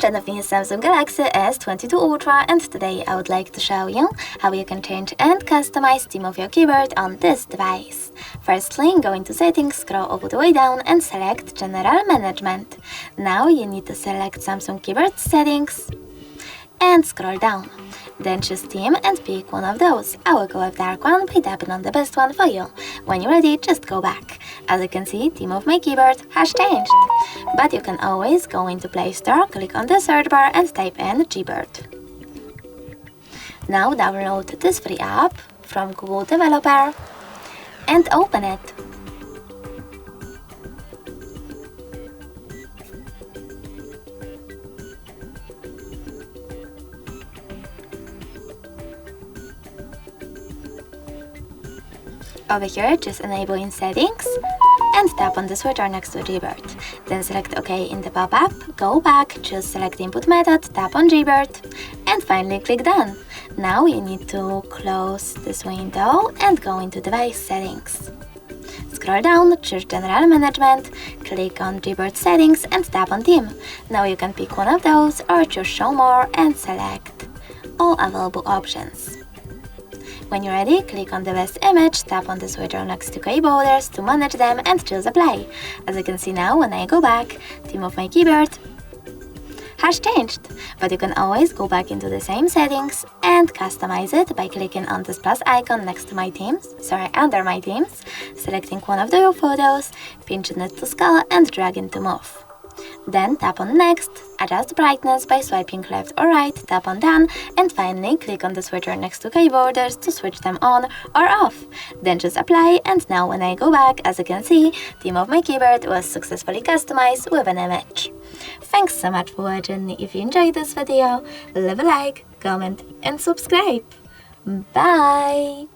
front of me is Samsung Galaxy S22 Ultra, and today I would like to show you how you can change and customize theme of your keyboard on this device. Firstly, go into Settings, scroll all the way down and select General Management. Now you need to select Samsung Keyboard Settings and scroll down. Then choose theme and pick one of those. I will go with dark one by tapping on the best one for you. When you're ready, just go back. As you can see, theme of my keyboard has changed. But you can always go into Play Store, click on the search bar and type in Gboard. Now download this free app from Google Developer and open it. Over here, choose Enable in Settings and tap on the switcher next to Gboard. Then select OK in the pop-up, go back, choose Select Input Method, tap on Gboard, and finally click Done. Now you need to close this window and go into Device Settings. Scroll down, choose General Management, click on Gboard Settings and tap on Theme. Now you can pick one of those or choose Show More and select all available options. When you're ready, click on the best image, tap on the switcher next to key borders to manage them and choose Apply. As you can see now, when I go back, theme of my keyboard has changed. But you can always go back into the same settings and customize it by clicking on this plus icon next to my themes, under my themes, selecting one of the photos, pinching it to scale and dragging to move. Then tap on Next, adjust brightness by swiping left or right, tap on Done, and finally click on the switcher next to key borders to switch them on or off. Then just Apply, and now when I go back, as you can see, theme of my keyboard was successfully customized with an image. Thanks so much for watching. If you enjoyed this video, leave a like, comment and subscribe. Bye!